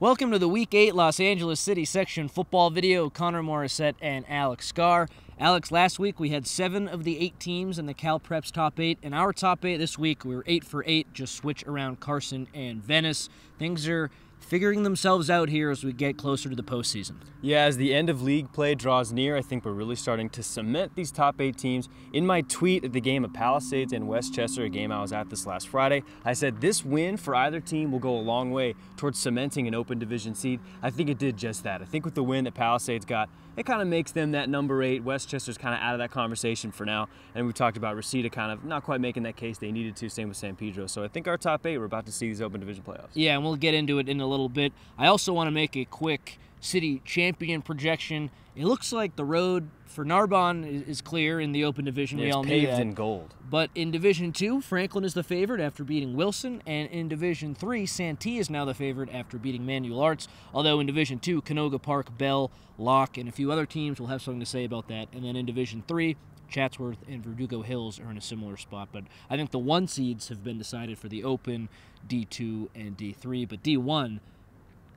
Welcome to the Week 8 Los Angeles City Section football video. Connor Morissette and Alex Scar. Alex, last week we had 7 of the 8 teams in the Cal Preps top 8. In our top 8 this week, we were 8 for 8, just switch around Carson and Venice. Things are figuring themselves out here as we get closer to the postseason. Yeah, as the end of league play draws near, I think we're really starting to cement these top 8 teams. In my tweet at the game of Palisades and Westchester, a game I was at this last Friday, I said this win for either team will go a long way towards cementing an open division seed. I think it did just that. I think with the win that Palisades got, it kind of makes them that number 8. Westchester's kind of out of that conversation for now. And we talked about Reseda kind of not quite making that case they needed to, same with San Pedro. So I think our top 8, we're about to see these open division playoffs. Yeah, and we'll get into it in a little bit. I also want to make a quick city champion projection. It looks like the road for Narbonne is clear in the open division. Yeah, we all it's knew paved that. in gold. But in Division 2, Franklin is the favorite after beating Wilson, and in Division 3, Santee is now the favorite after beating Manual Arts, although in Division 2, Canoga Park, Bell, Locke, and a few other teams will have something to say about that. And then in Division 3, Chatsworth and Verdugo Hills are in a similar spot. But I think the 1 seeds have been decided for the Open, D2, and D3, but D1,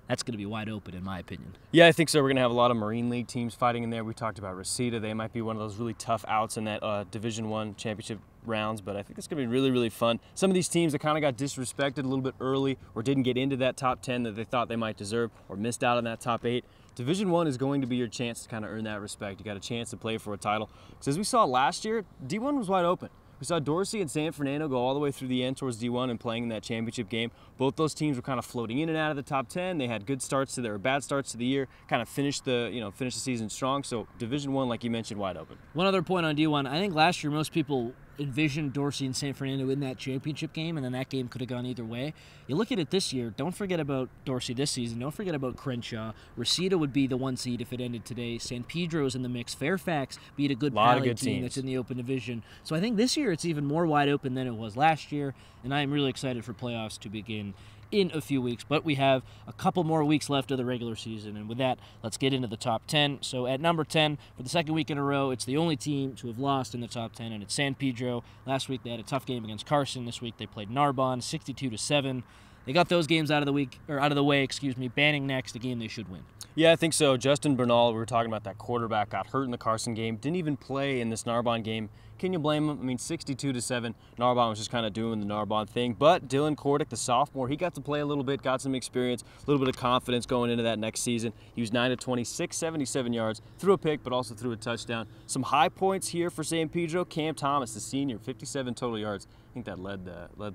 that's going to be wide open, in my opinion. Yeah, I think so. We're going to have a lot of Marine League teams fighting in there. We talked about Reseda. They might be one of those really tough outs in that Division I championship rounds, but I think it's going to be really, really fun. Some of these teams that kind of got disrespected a little bit early or didn't get into that top 10 that they thought they might deserve or missed out on that top 8. Division I is going to be your chance to kind of earn that respect. You got a chance to play for a title. Because as we saw last year, D1 was wide open. We saw Dorsey and San Fernando go all the way through the end towards D1 and playing in that championship game. Both those teams were kind of floating in and out of the top 10. They had good starts to their bad starts to the year, kind of finished the season strong. So Division I, like you mentioned, wide open. One other point on D1, I think last year most people envisioned Dorsey and San Fernando in that championship game, and then that game could have gone either way. You look at it this year, don't forget about Dorsey this season, don't forget about Crenshaw. Reseda would be the 1 seed if it ended today. San Pedro's in the mix. Fairfax beat a good Pally team that's in the open division. So I think this year it's even more wide open than it was last year, and I'm really excited for playoffs to begin in a few weeks, but we have a couple more weeks left of the regular season, and with that, let's get into the top 10. So at number 10, for the second week in a row, it's the only team to have lost in the top 10, and it's San Pedro. Last week they had a tough game against Carson. This week they played Narbonne 62-7. They got those games out of the way, Banning next, a game they should win. Yeah, I think so. Justin Bernal, we were talking about that quarterback, got hurt in the Carson game, didn't even play in this Narbonne game. Can you blame him? I mean, 62-7, Narbonne was just kind of doing the Narbonne thing. But Dylan Kordick, the sophomore, he got to play a little bit, got some experience, a little bit of confidence going into that next season. He was 9-26, 77 yards, threw a pick, but also threw a touchdown. Some high points here for San Pedro. Cam Thomas, the senior, 57 total yards. I think that led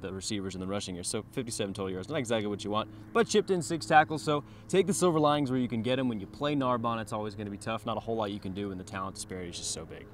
the receivers in the rushing here. So 57 total yards, not exactly what you want, but chipped in 6 tackles. So take the silver linings where you can get them. When you play Narbonne, it's always going to be tough. Not a whole lot you can do, and the talent disparity is just so big.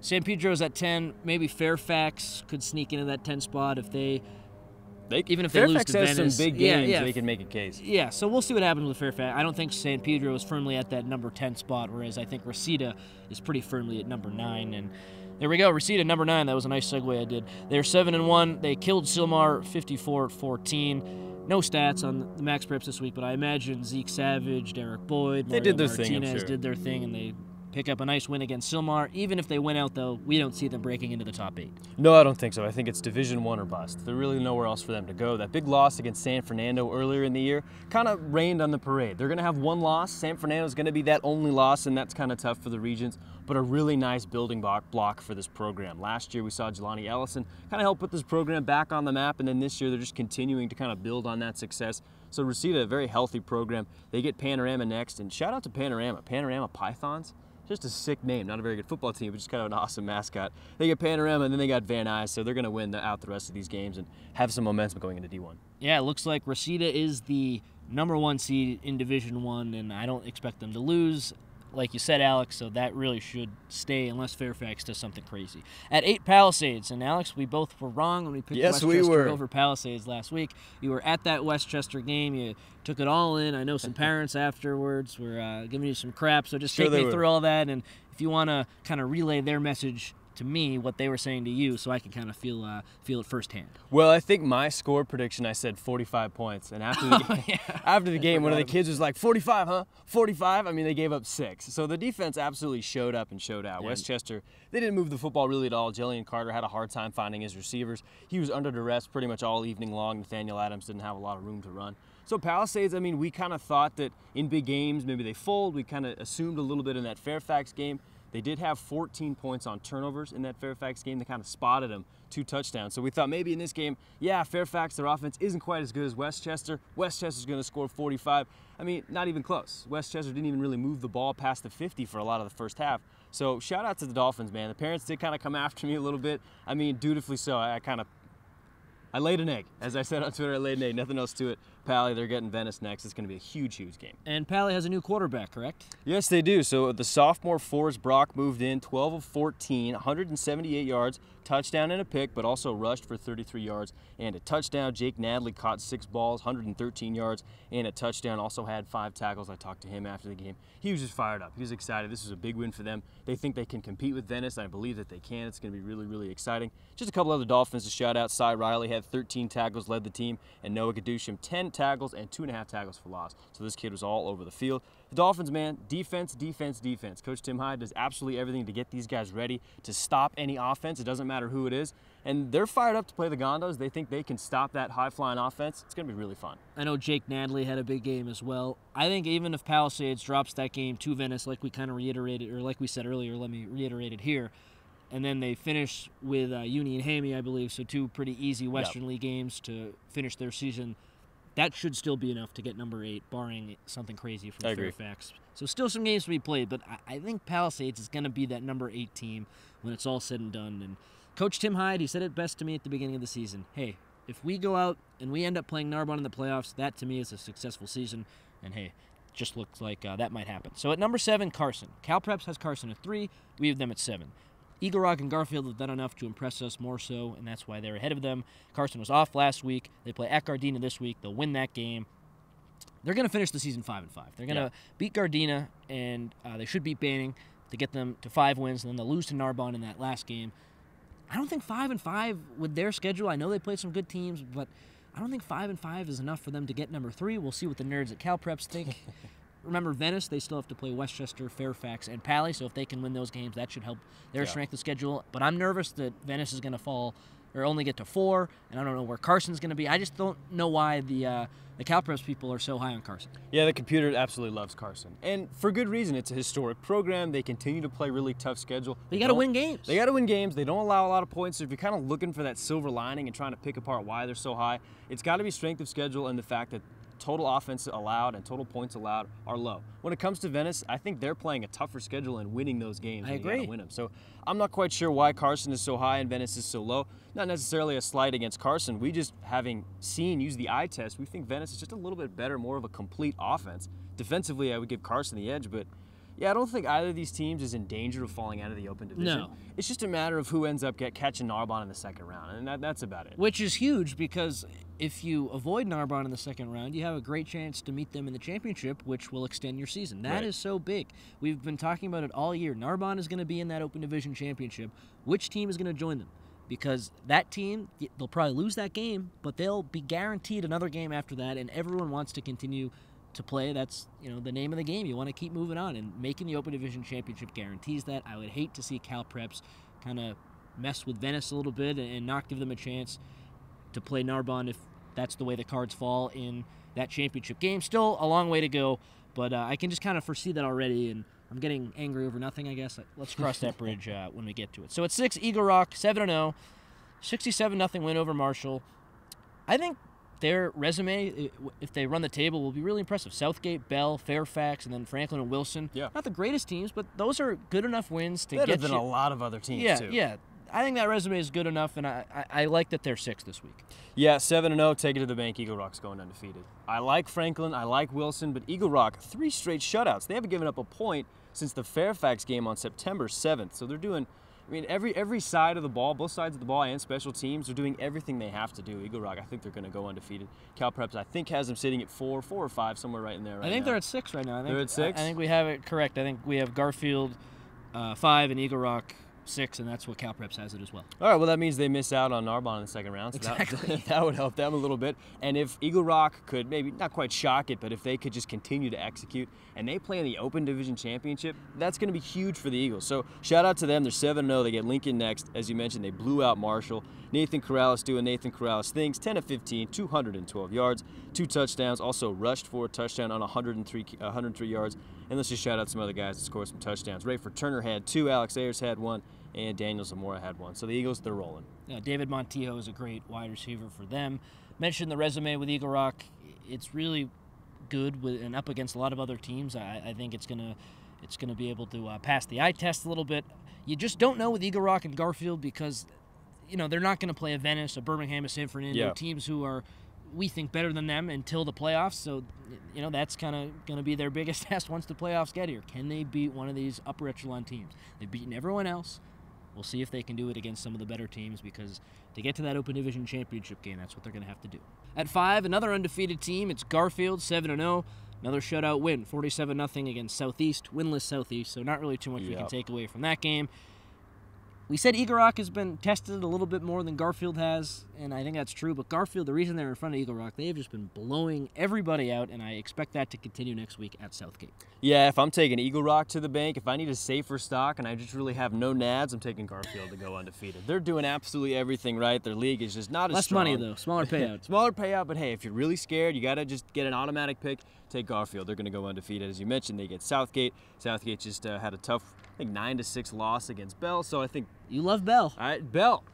San Pedro's at 10. Maybe Fairfax could sneak into that 10 spot if even if they lose to Venice. Fairfax has some big games, they can make a case. Yeah, so we'll see what happens with Fairfax. I don't think San Pedro is firmly at that number 10 spot, whereas I think Reseda is pretty firmly at number 9. And there we go, Reseda number 9. That was a nice segue I did. They're 7-1. They killed Sylmar 54-14. No stats on the Max Preps this week, but I imagine Zeke Savage, Derek Boyd, Mario Martinez did their thing, and they pick up a nice win against Sylmar. Even if they win out, though, we don't see them breaking into the top 8. No, I don't think so. I think it's Division I or bust. There's really nowhere else for them to go. That big loss against San Fernando earlier in the year kind of rained on the parade. They're going to have 1 loss. San Fernando's going to be that only loss, and that's kind of tough for the Regions, but a really nice building block for this program. Last year, we saw Jelani Ellison kind of help put this program back on the map, and then this year, they're just continuing to kind of build on that success. So Reseda, a very healthy program. They get Panorama next, and shout out to Panorama. Panorama Pythons. Just a sick name, not a very good football team, but just kind of an awesome mascot. They get Panorama, and then they got Van Nuys, so they're going to win out the rest of these games and have some momentum going into D1. Yeah, it looks like Reseda is the number 1 seed in Division I, and I don't expect them to lose, like you said, Alex, so that really should stay unless Fairfax does something crazy. At 8, Palisades, and Alex, we both were wrong when we picked Westchester over Palisades last week. You were at that Westchester game. You took it all in. I know some parents afterwards were giving you some crap, so just take me through all that, and if you want to kind of relay their message to me, what they were saying to you, so I can kind of feel it firsthand. Well, I think my score prediction, I said 45 points, and after the game, one of the kids was like, 45, huh? 45? I mean, they gave up 6. So the defense absolutely showed up and showed out. Yeah. Westchester, they didn't move the football really at all. Jillian Carter had a hard time finding his receivers. He was under duress pretty much all evening long. Nathaniel Adams didn't have a lot of room to run. So Palisades, I mean, we kind of thought that in big games, maybe they fold. We kind of assumed a little bit in that Fairfax game. They did have 14 points on turnovers in that Fairfax game. They kind of spotted them 2 touchdowns. So we thought maybe in this game, yeah, Fairfax, their offense isn't quite as good as Westchester. Westchester's going to score 45. I mean, not even close. Westchester didn't even really move the ball past the 50 for a lot of the first half. So shout out to the Dolphins, man. The parents did kind of come after me a little bit. I mean, dutifully so. I laid an egg. As I said on Twitter, I laid an egg. Nothing else to it. Pally, they're getting Venice next. It's going to be a huge, huge game. And Pally has a new quarterback, correct? Yes, they do. So the sophomore Forrest Brock moved in, 12 of 14, 178 yards, touchdown and a pick, but also rushed for 33 yards and a touchdown. Jake Nadley caught 6 balls, 113 yards and a touchdown. Also had 5 tackles. I talked to him after the game. He was just fired up. He was excited. This was a big win for them. They think they can compete with Venice. I believe that they can. It's going to be really, really exciting. Just a couple other Dolphins to shout out. Cy Riley had 13 tackles, led the team, and Noah Gadushim 10 tackles and 2.5 tackles for loss. So this kid was all over the field. The Dolphins, man, defense, defense, defense. Coach Tim Hyde does absolutely everything to get these guys ready to stop any offense. It doesn't matter who it is. And they're fired up to play the Gondos. They think they can stop that high-flying offense. It's going to be really fun. I know Jake Nadley had a big game as well. I think even if Palisades drops that game to Venice, like we kind of reiterated, or like we said earlier, let me reiterate it here, and then they finish with Union Hammy, I believe, so 2 pretty easy Western League games to finish their season. That should still be enough to get number 8, barring something crazy from Fairfax. So still some games to be played, but I think Palisades is going to be that number 8 team when it's all said and done. And Coach Tim Hyde, he said it best to me at the beginning of the season. Hey, if we go out and we end up playing Narbonne in the playoffs, that to me is a successful season. And hey, just looks like that might happen. So at number 7, Carson. Cal Preps has Carson at 3. We have them at 7. Eagle Rock and Garfield have done enough to impress us more so, and that's why they're ahead of them. Carson was off last week. They play at Gardena this week. They'll win that game. They're going to finish the season 5-5. They're going to beat Gardena, and they should beat Banning to get them to 5 wins, and then they'll lose to Narbonne in that last game. I don't think 5-5 with their schedule. I know they played some good teams, but I don't think 5-5 is enough for them to get number 3. We'll see what the nerds at Cal Preps think. Remember, Venice, they still have to play Westchester, Fairfax, and Pally, so if they can win those games, that should help their strength of schedule. But I'm nervous that Venice is going to fall or only get to 4, and I don't know where Carson's going to be. I just don't know why the Cal Preps people are so high on Carson. Yeah, the computer absolutely loves Carson. And for good reason. It's a historic program. They continue to play really tough schedule. They got to win games. They got to win games. They don't allow a lot of points. So if you're kind of looking for that silver lining and trying to pick apart why they're so high, it's got to be strength of schedule and the fact that total offense allowed and total points allowed are low. When it comes to Venice, I think they're playing a tougher schedule and winning those games. I agree. You gotta win them. So I'm not quite sure why Carson is so high and Venice is so low. Not necessarily a slight against Carson. We just, having use the eye test, we think Venice is just a little bit better, more of a complete offense. Defensively, I would give Carson the edge, but yeah, I don't think either of these teams is in danger of falling out of the Open Division. No. It's just a matter of who ends up catching Narbonne in the second round, and that's about it. Which is huge because if you avoid Narbonne in the second round, you have a great chance to meet them in the championship, which will extend your season. That is so big. We've been talking about it all year. Narbonne is going to be in that Open Division championship. Which team is going to join them? Because that team, they'll probably lose that game, but they'll be guaranteed another game after that, and everyone wants to continue to play. That's the name of the game. You want to keep moving on, and making the Open Division championship guarantees that. I would hate to see Cal Preps kind of mess with Venice a little bit and not give them a chance to play Narbonne if that's the way the cards fall in that championship game. Still a long way to go, but I can just kind of foresee that already, and I'm getting angry over nothing, I guess. Let's cross that bridge when we get to it. So at 6, Eagle Rock, 7-0, 67-0 win over Marshall. I think their resume, if they run the table, will be really impressive. Southgate, Bell, Fairfax, and then Franklin and Wilson. Yeah. Not the greatest teams, but those are good enough wins to Better get than a lot of other teams, too. Yeah. I think that resume is good enough, and I like that they're 6 this week. Yeah, 7-0, take it to the bank. Eagle Rock's going undefeated. I like Franklin, I like Wilson, but Eagle Rock, 3 straight shutouts. They haven't given up a point since the Fairfax game on September 7th. So they're doing, every side of the ball, both sides of the ball and special teams, are doing everything they have to do. Eagle Rock, I think they're going to go undefeated. Cal Preps, I think, has them sitting at 4 or 5, somewhere right in there right now. I think they're at 6 right now. They're at 6? I think we have it correct. I think we have Garfield 5 and Eagle Rock 6, and that's what CalPreps has it as well. All right, well, that means they miss out on Narbonne in the second round, so Exactly. that would help them a little bit. And if Eagle Rock could maybe not quite shock it, but if they could just continue to execute and they play in the Open Division Championship, that's going to be huge for the Eagles. So shout out to them. They're 7-0. They get Lincoln next. As you mentioned, they blew out Marshall. Nathan Corrales doing Nathan Corrales things, 10 of 15, 212 yards, 2 touchdowns, also rushed for a touchdown on 103 yards. And let's just shout out some other guys that scored some touchdowns. Rayford Turner had 2, Alex Ayers had 1, and Daniel Zamora had 1. So the Eagles, they're rolling. Yeah, David Montijo is a great wide receiver for them. Mentioned the resume with Eagle Rock. It's really good and up against a lot of other teams. I think it's gonna be able to pass the eye test a little bit. You just don't know with Eagle Rock and Garfield because they're not going to play a Venice, a Birmingham, a San Fernando, teams who are, we think, better than them until the playoffs. So, that's kind of going to be their biggest test once the playoffs get here. Can they beat one of these upper echelon teams? They've beaten everyone else. We'll see if they can do it against some of the better teams because to get to that Open Division Championship game, that's what they're going to have to do. At 5, another undefeated team. It's Garfield, 7-0. Another shutout win, 47-0 against Southeast, winless Southeast. So not really too much we can take away from that game. We said Eagle Rock has been tested a little bit more than Garfield has, and I think that's true. But Garfield, the reason they're in front of Eagle Rock, they have just been blowing everybody out, and I expect that to continue next week at Southgate. Yeah, if I'm taking Eagle Rock to the bank, if I need a safer stock and I just really have no nads, I'm taking Garfield to go undefeated. They're doing absolutely everything right. Their league is just not as strong. Less money, though. Smaller payout. Smaller payout, but hey, if you're really scared, you got to just get an automatic pick. Take Garfield. They're going to go undefeated. As you mentioned, they get Southgate. Southgate just had a tough, I think, 9-6 loss against Bell, so I think... You love Bell. Bell.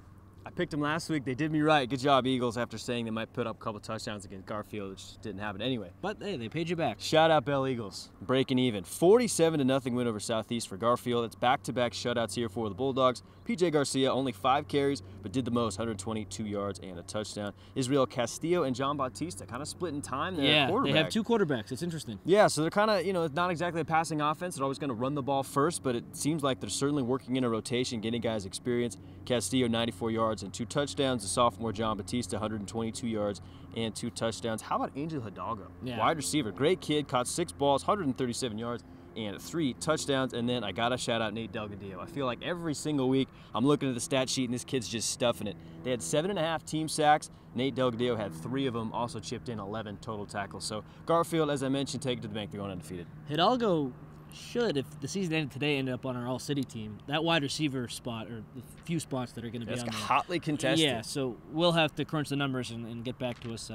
I picked them last week. They did me right. Good job, Eagles, after saying they might put up a couple touchdowns against Garfield, which didn't happen anyway. But, hey, they paid you back. Shout out Bell Eagles. Breaking even. 47-0 win over Southeast for Garfield. It's back-to-back shutouts here for the Bulldogs. P.J. Garcia, only 5 carries, but did the most, 122 yards and a touchdown. Israel Castillo and John Bautista kind of splitting time there at quarterback. They have 2 quarterbacks. It's interesting. Yeah, so they're kind of, it's not exactly a passing offense. They're always going to run the ball first, but it seems like they're certainly working in a rotation, getting guys experience. Castillo, 94 yards and 2 touchdowns. The sophomore John Bautista, 122 yards and 2 touchdowns. How about Angel Hidalgo? Yeah. Wide receiver, great kid, caught 6 balls, 137 yards and 3 touchdowns. And then I got to shout out Nate Delgadillo. I feel like every single week I'm looking at the stat sheet and this kid's just stuffing it. They had 7.5 team sacks. Nate Delgadillo had 3 of them, also chipped in 11 total tackles. So Garfield, as I mentioned, take it to the bank. They're going undefeated. Hidalgo should, if the season ended today, end up on our all-city team. That wide receiver spot, or the few spots that are going to be on there. It's hotly contested. Yeah, so we'll have to crunch the numbers and get back to us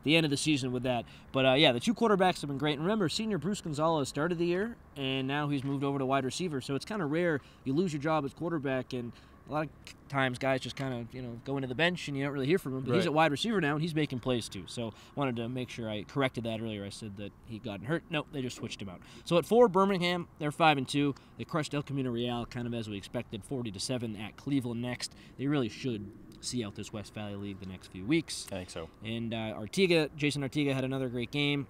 the end of the season with that. But, yeah, the 2 quarterbacks have been great. And remember, senior Bruce Gonzalez started the year, and now he's moved over to wide receiver. So it's kind of rare you lose your job as quarterback, and a lot of times guys just kind of, go into the bench and you don't really hear from him. But he's at wide receiver now, and he's making plays too. So wanted to make sure I corrected that earlier. I said that he'd gotten hurt. Nope, they just switched him out. So at 4, Birmingham, they're 5-2. They crushed El Camino Real kind of as we expected, 40-7 at Cleveland next. They really should see out this West Valley League the next few weeks. I think so. And Jason Artiga had another great game.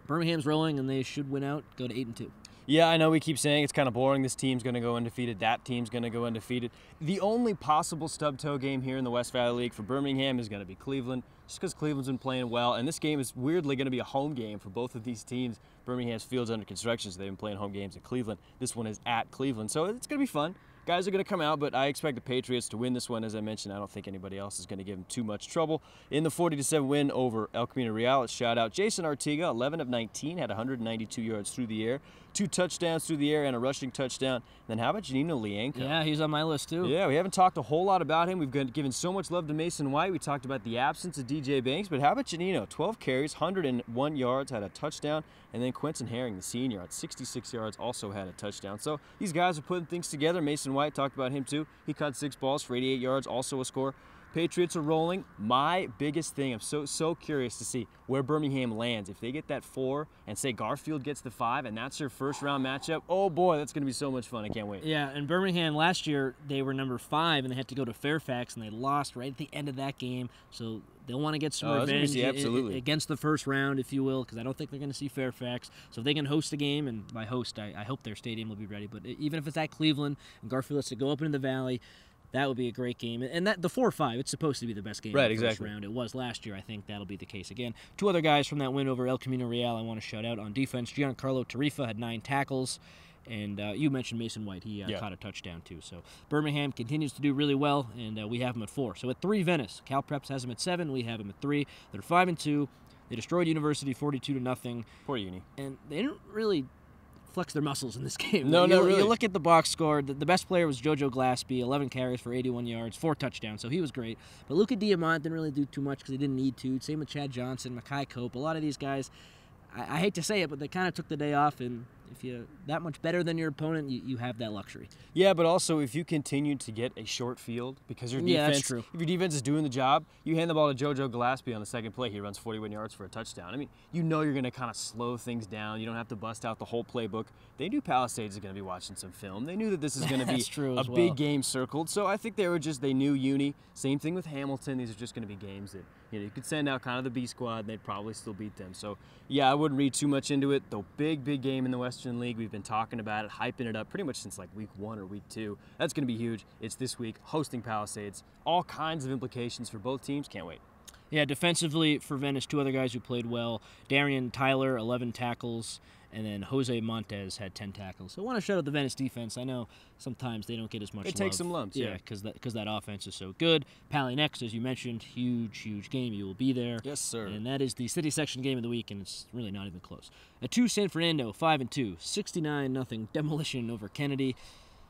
Birmingham's rolling, and they should win out, go to 8-2. Yeah, I know we keep saying it's kind of boring. This team's going to go undefeated. That team's going to go undefeated. The only possible stub toe game here in the West Valley League for Birmingham is going to be Cleveland, just because Cleveland's been playing well. And this game is weirdly going to be a home game for both of these teams. Birmingham's field's under construction, so they've been playing home games at Cleveland. This one is at Cleveland, so it's going to be fun. Guys are going to come out, but I expect the Patriots to win this one. As I mentioned, I don't think anybody else is going to give them too much trouble. In the 40-7 win over El Camino Real, it's shout out Jason Artiga, 11 of 19, had 192 yards through the air, 2 touchdowns through the air, and a rushing touchdown. Then how about Janino Lienko? Yeah, he's on my list too. Yeah, we haven't talked a whole lot about him. We've given so much love to Mason White. We talked about the absence of DJ Banks, but how about Janino? 12 carries, 101 yards, had a touchdown, and then Quentin Herring, the senior, at 66 yards, also had a touchdown. So these guys are putting things together. Mason White, talked about him too. He caught 6 balls for 88 yards, also a score. Patriots are rolling. My biggest thing, I'm so curious to see where Birmingham lands. If they get that 4 and say Garfield gets the 5 and that's their first round matchup, oh boy, that's going to be so much fun. I can't wait. Yeah, and Birmingham last year, they were number 5 and they had to go to Fairfax and they lost right at the end of that game. So they'll want to get some revenge against the first round, if you will, because I don't think they're going to see Fairfax. So if they can host a game, and by host, I hope their stadium will be ready. But even if it's at Cleveland and Garfield has to go up into the valley, that would be a great game. And that the 4-5, it's supposed to be the best game in the first round. It was last year. I think that'll be the case again. 2 other guys from that win over El Camino Real I want to shout out on defense. Giancarlo Tarifa had 9 tackles. And you mentioned Mason White. He Yeah. caught a touchdown, too. So Birmingham continues to do really well, and we have them at 4. So at 3, Venice. Cal Preps has them at 7. We have them at 3. They're 5-2. They destroyed University 42-0. Poor Uni. And they didn't really flex their muscles in this game. No, not really. You look at the box score. The best player was JoJo Glaspie, 11 carries for 81 yards, 4 touchdowns, so he was great. But Luca Diamant didn't really do too much because he didn't need to. Same with Chad Johnson, Makai Cope. A lot of these guys, I hate to say it, but they kind of took the day off, and if you're that much better than your opponent, you have that luxury. Yeah, but also if you continue to get a short field because your defense, Yeah, that's true. if your defense is doing the job, you hand the ball to JoJo Glaspie on the second play. He runs 41 yards for a touchdown. I mean, you know you're going to kind of slow things down. You don't have to bust out the whole playbook. They knew Palisades is going to be watching some film. They knew that this is going to be That's true a as well. big game circled. So I think they knew Uni. Same thing with Hamilton. These are just going to be games that you could send out kind of the B squad and they'd probably still beat them. So yeah, I wouldn't read too much into it. The big game in the Western League. We've been talking about it, hyping it up pretty much since like week 1 or week 2. That's going to be huge. It's this week, hosting Palisades. All kinds of implications for both teams. Can't wait. Yeah, defensively for Venice, 2 other guys who played well. Darian Tyler, 11 tackles, and then Jose Montez had 10 tackles. So I want to shout out the Venice defense. I know sometimes they don't get as much love. It takes some lumps, yeah. because that offense is so good. Pally next, as you mentioned, huge game. You will be there. Yes, sir. And that is the city section game of the week, and it's really not even close. At 2, San Fernando, 5-2, 69-0 demolition over Kennedy.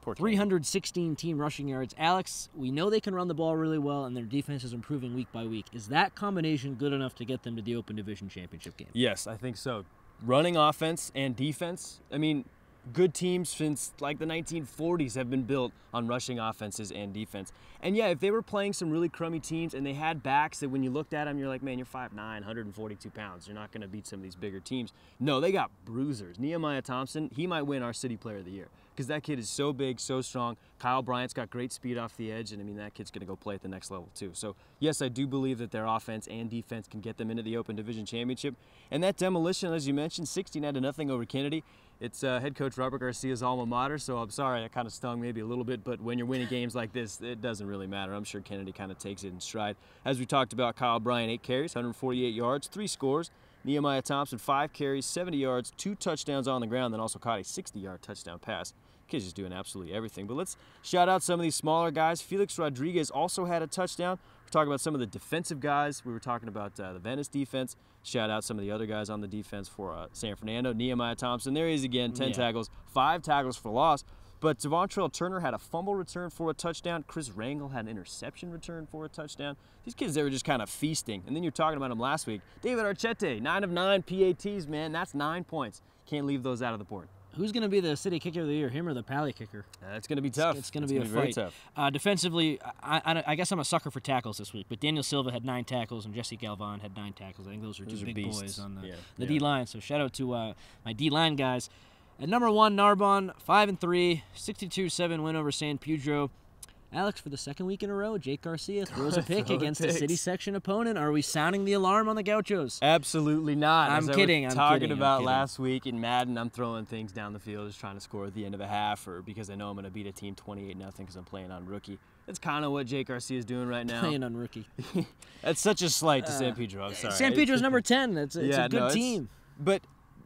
Poor Kennedy. 316 team rushing yards. Alex, we know they can run the ball really well, and their defense is improving week by week. Is that combination good enough to get them to the Open Division Championship game? Yes, I think so. Running offense and defense, I mean, good teams since like the 1940s have been built on rushing offenses and defense. And yeah, if they were playing some really crummy teams and they had backs that when you looked at them, you're like, man, you're 5'9", 142 pounds. You're not going to beat some of these bigger teams. No, they got bruisers. Nehemiah Thompson, he might win our City Player of the Year because that kid is so big, so strong. Kyle Bryant's got great speed off the edge, and I mean, that kid's going to go play at the next level too. So yes, I do believe that their offense and defense can get them into the Open Division Championship. And that demolition, as you mentioned, 69-0 over Kennedy. It's head coach Robert Garcia's alma mater, so I'm sorry that kind of stung maybe a little bit, but when you're winning games like this, it doesn't really matter. I'm sure Kennedy kind of takes it in stride. As we talked about, Kyle Bryant, 8 carries, 148 yards, 3 scores. Nehemiah Thompson, 5 carries, 70 yards, 2 touchdowns on the ground, then also caught a 60-yard touchdown pass. Kid's just doing absolutely everything. But let's shout out some of these smaller guys. Felix Rodriguez also had a touchdown. We're talking about some of the defensive guys. We were talking about the Venice defense. Shout out some of the other guys on the defense for San Fernando. Nehemiah Thompson, there he is again, 10 tackles, 5 tackles for loss. But Devontrell Turner had a fumble return for a touchdown. Chris Rangel had an interception return for a touchdown. These kids, they were just kind of feasting. And then you're talking about him last week. David Archete, 9 of 9 PATs, man. That's 9 points. Can't leave those out of the board. Who's going to be the city kicker of the year, him or the Pally kicker? It's going to be tough. It's going to be a very fight. tough. Defensively, I guess I'm a sucker for tackles this week, but Daniel Silva had 9 tackles and Jesse Galvan had 9 tackles. I think those are two big beasts. boys on the Yeah. D-line. So shout out to my D-line guys. At number 1, Narbonne, 5-3, 62-7 win over San Pedro. Alex, for the second week in a row, Jake Garcia throws a pick against a city section opponent. Are we sounding the alarm on the Gauchos? Absolutely not. I'm As kidding. I was I'm talking kidding, I'm about kidding. last week in Madden, I'm throwing things down the field, just trying to score at the end of a half, or because I know I'm going to beat a team 28-0 because I'm playing on rookie. That's kind of what Jake Garcia is doing right now. Playing on rookie. That's such a slight to San Pedro. I'm sorry. San Pedro's number 10. It's a good team. But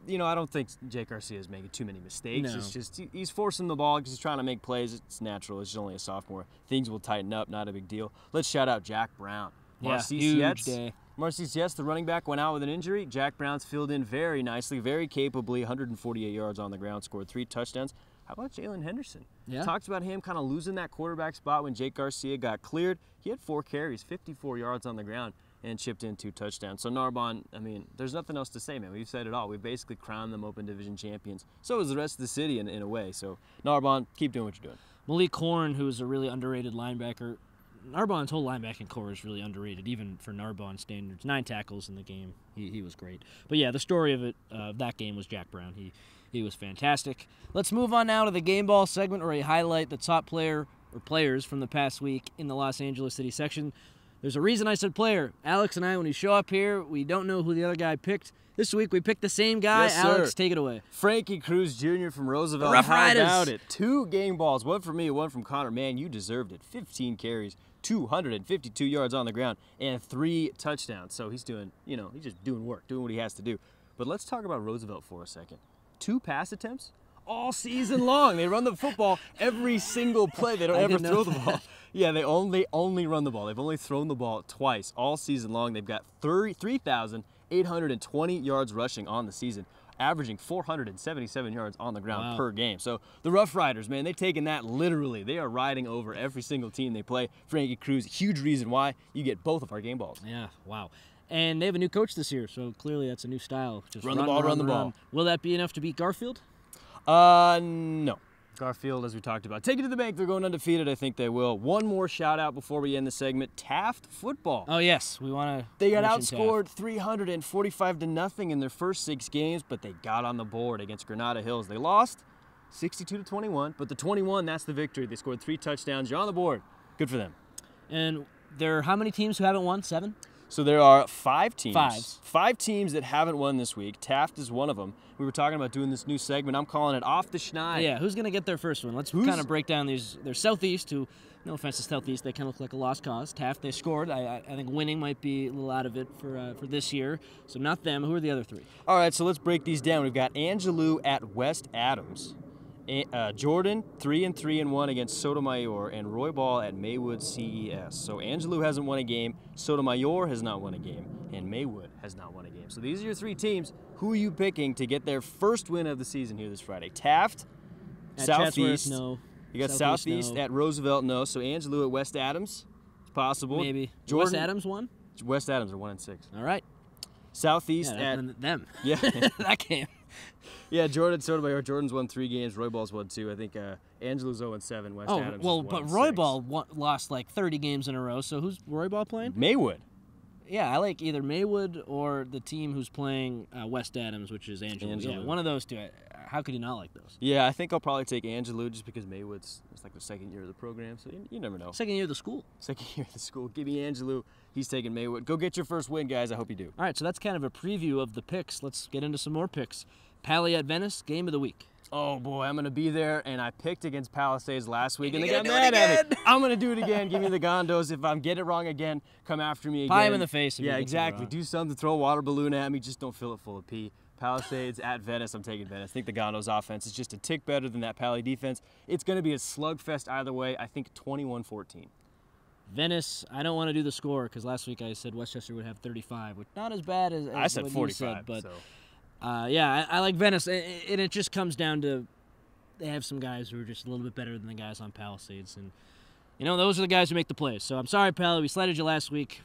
I don't think Jake Garcia is making too many mistakes. No. It's just he's forcing the ball because he's trying to make plays. It's natural. It's only a sophomore. Things will tighten up. Not a big deal. Let's shout out Jack Brown. Huge day. Marcis Yes, the running back, went out with an injury. Jack Brown's filled in very nicely, very capably, 148 yards on the ground, scored 3 touchdowns. How about Jalen Henderson? Yeah. Talked about him kind of losing that quarterback spot when Jake Garcia got cleared. He had 4 carries, 54 yards on the ground, and chipped in 2 touchdowns. So Narbonne, I mean, there's nothing else to say, man. We've said it all. We've basically crowned them Open Division champions. So is the rest of the city in a way. So Narbonne, keep doing what you're doing. Malik Horn, who is a really underrated linebacker. Narbonne's whole linebacking core is really underrated, even for Narbonne standards. 9 tackles in the game. He was great. But yeah, the story of that game was Jack Brown. He was fantastic. Let's move on now to the game ball segment, where I highlight the top player or players from the past week in the Los Angeles City section. There's a reason I said player. Alex and I, when we show up here, we don't know who the other guy picked. This week we picked the same guy. Yes, sir. Alex, take it away. Frankie Cruz Jr. from Roosevelt. Rough How Riders. about it? 2 game balls, 1 for me, 1 from Connor. Man, you deserved it. 15 carries, 252 yards on the ground, and 3 touchdowns. So he's doing, he's just doing work, doing what he has to do. But let's talk about Roosevelt for a second. 2 pass attempts, all season long. They run the football every single play. They don't ever throw the ball. Yeah, they only run the ball. They've only thrown the ball twice all season long. They've got 3,820 yards rushing on the season, averaging 477 yards on the ground per game. So the Rough Riders, man, they've taken that literally. They are riding over every single team they play. Frankie Cruz, huge reason why you get both of our game balls. Yeah, wow. And they have a new coach this year, so clearly that's a new style. Just run the ball. Will that be enough to beat Garfield? No. Garfield, as we talked about, take it to the bank. They're going undefeated. I think they will. One more shout out before we end the segment. Taft football. Oh yes, we want to. They got outscored 345-0 in their first 6 games, but they got on the board against Granada Hills. They lost 62-21, but the 21, that's the victory. They scored 3 touchdowns. You're on the board. Good for them. And there are how many teams who haven't won? 7? So there are 5 teams. 5 teams that haven't won this week. Taft is one of them. We were talking about doing this new segment. I'm calling it Off the Schneid. Yeah, who's going to get their first one? Let's kind of break down these. They're Southeast, who, no offense to Southeast, they kind of look like a lost cause. Taft, they scored. I think winning might be a little out of it for this year. So not them. Who are the other 3? All right, so let's break these down. We've got Angelou at West Adams. Jordan 3-1 against Sotomayor, and Roy Ball at Maywood CES. So Angelou hasn't won a game, Sotomayor has not won a game, and Maywood has not won a game. So these are your 3 teams. Who are you picking to get their first win of the season here this Friday? Taft, at Southeast. Chatsworth, no. You got Southeast no. At Roosevelt, no. So Angelou at West Adams, it's possible. Maybe. Jordan, West Adams won? West Adams are 1-6. All right. Southeast at them. Yeah. That game. Yeah, Jordan Sotomayor. Jordan's won 3 games. Roy Ball's won 2. I think Angelou's 0-7. West Adams. Well, is but 1-6. Roy Ball lost like 30 games in a row. So who's Roy Ball playing? Maywood. Yeah, I like either Maywood or the team who's playing West Adams, which is Angelou. Yeah, one of those 2. How could you not like those? Yeah, I think I'll probably take Angelou just because Maywood's it's like the 2nd year of the program, so you never know. 2nd year of the school. 2nd year of the school. Give me Angelou. He's taking Maywood. Go get your first win, guys. I hope you do. All right, so that's kind of a preview of the picks. Let's get into some more picks. Pally at Venice, game of the week. Oh, boy, I'm going to be there, and I picked against Palisades last week, and they got mad at me. I'm going to do it again. Give me the Gondos. If I get it wrong again, come after me again. Pie him in the face. Yeah, exactly. Do something. Throw a water balloon at me. Just don't fill it full of pee. Palisades at Venice. I'm taking Venice. I think the Gondos offense is just a tick better than that Pally defense. It's going to be a slugfest either way. I think 21-14. Venice, I don't want to do the score because last week I said Westchester would have 35, which not as bad as I said what 45. You said, but so. Yeah, I like Venice, and it just comes down to they have some guys who are just a little bit better than the guys on Palisades, and those are the guys who make the plays. So I'm sorry, Pally, we slighted you last week.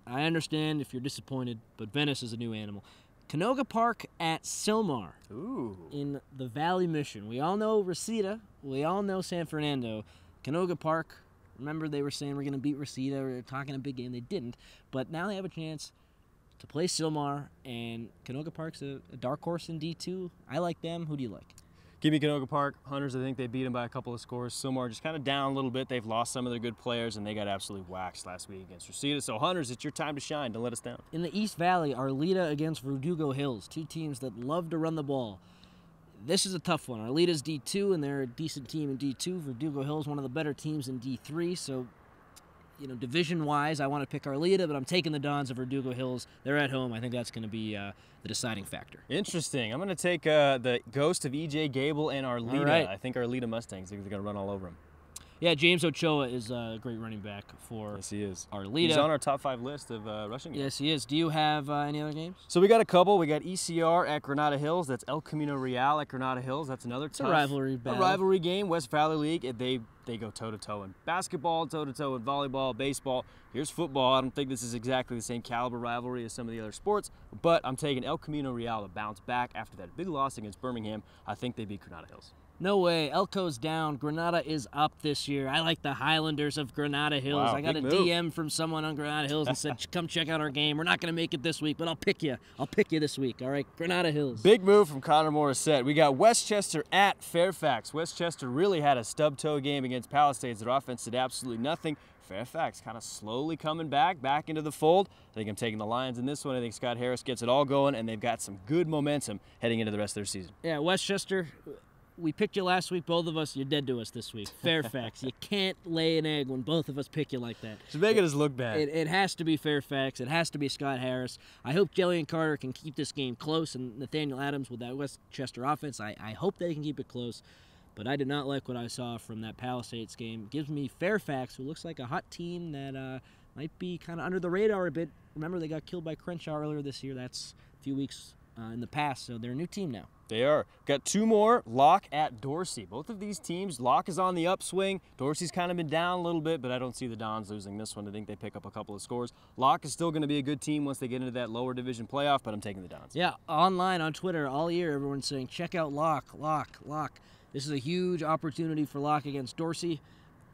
I understand if you're disappointed, but Venice is a new animal. Canoga Park at Sylmar. Ooh. In the Valley Mission. We all know Reseda. We all know San Fernando. Canoga Park, remember they were saying we're going to beat Reseda. We're talking a big game. They didn't. But now they have a chance to play Sylmar, and Canoga Park's a dark horse in D2. I like them. Who do you like? Give me Canoga Park. Hunters, I think they beat them by a couple of scores. Sylmar just kind of down a little bit. They've lost some of their good players, and they got absolutely waxed last week against Reseda. So, Hunters, it's your time to shine. Don't let us down. In the East Valley, Arleta against Verdugo Hills, 2 teams that love to run the ball. This is a tough one. Arleta's D2, and they're a decent team in D2. Verdugo Hills, one of the better teams in D3. So, division-wise, I want to pick Arleta, but I'm taking the Dons of Verdugo Hills. They're at home. I think that's going to be the deciding factor. Interesting. I'm going to take the ghost of E.J. Gable and Arleta. Right. I think Arleta Mustangs are going to run all over him. Yeah, James Ochoa is a great running back for Yes, he is. Arleta. He's on our top 5 list of rushing games. Yes, he is. Do you have any other games? So we got a couple. We got ECR at Granada Hills. That's El Camino Real at Granada Hills. That's another tough, a rivalry battle. A rivalry game. West Valley League. They go toe-to-toe in basketball, toe-to-toe in volleyball, baseball. Here's football. I don't think this is exactly the same caliber rivalry as some of the other sports, but I'm taking El Camino Real to bounce back after that big loss against Birmingham. I think they beat Granada Hills. No way. Elko's down. Granada is up this year. I like the Highlanders of Granada Hills. Wow, I got a move. DM from someone on Granada Hills and said, come check out our game. We're not going to make it this week, but I'll pick you. I'll pick you this week. All right, Granada Hills. Big move from Connor Morissette. We got Westchester at Fairfax. Westchester really had a stub-toe game against Palisades. Their offense did absolutely nothing. Fairfax kind of slowly coming back into the fold. I think I'm taking the Lions in this one. I think Scott Harris gets it all going, and they've got some good momentum heading into the rest of their season. Yeah, Westchester, we picked you last week, both of us. You're dead to us this week. Fairfax. You can't lay an egg when both of us pick you like that. She's making us look bad. It has to be Fairfax. It has to be Scott Harris. I hope Jillian Carter can keep this game close, and Nathaniel Adams with that Westchester offense, I hope they can keep it close. But I did not like what I saw from that Palisades game. Gives me Fairfax, who looks like a hot team that might be kind of under the radar a bit. Remember, they got killed by Crenshaw earlier this year. That's a few weeks in the past, so they're a new team now. They are. Got two more, Locke at Dorsey. Both of these teams, Locke is on the upswing. Dorsey's kind of been down a little bit, but I don't see the Dons losing this one. I think they pick up a couple of scores. Locke is still going to be a good team once they get into that lower division playoff, but I'm taking the Dons. Yeah, online, on Twitter, all year, everyone's saying, check out Locke. This is a huge opportunity for Locke against Dorsey.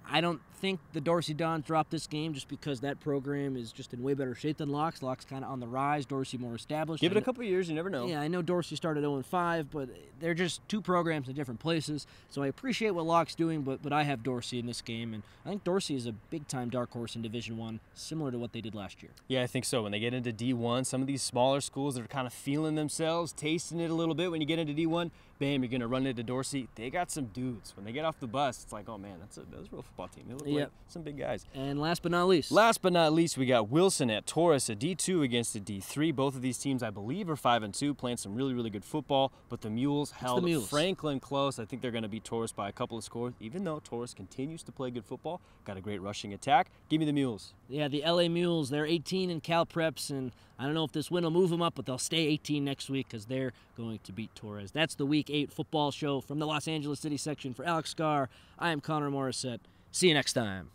I don't think the Dorsey Dons drop this game just because that program is just in way better shape than Locke's. Locke's kind of on the rise, Dorsey more established. Give it a couple of years, you never know. Yeah, I know Dorsey started 0-5, but they're just two programs in different places. So I appreciate what Locke's doing, but I have Dorsey in this game, and I think Dorsey is a big-time dark horse in Division I, similar to what they did last year. Yeah, I think so. When they get into D1, some of these smaller schools that are kind of feeling themselves, tasting it a little bit. When you get into D1, bam, you're going to run into Dorsey. They got some dudes. When they get off the bus, it's like, oh, man, that's a real football team. They look like some big guys. And last but not least, we got Wilson at Taurus, a D2 against a D3. Both of these teams, I believe, are 5-2, playing some really, really good football. But the Mules held Franklin close. I think they're going to beat Taurus by a couple of scores, even though Taurus continues to play good football. Got a great rushing attack. Give me the Mules. Yeah, the LA Mules, they're 18 in Cal Preps, and I don't know if this win will move them up, but they'll stay 18 next week because they're going to beat Torres. That's the Week 8 football show from the Los Angeles City section. For Alex Scar, I am Connor Morissette. See you next time.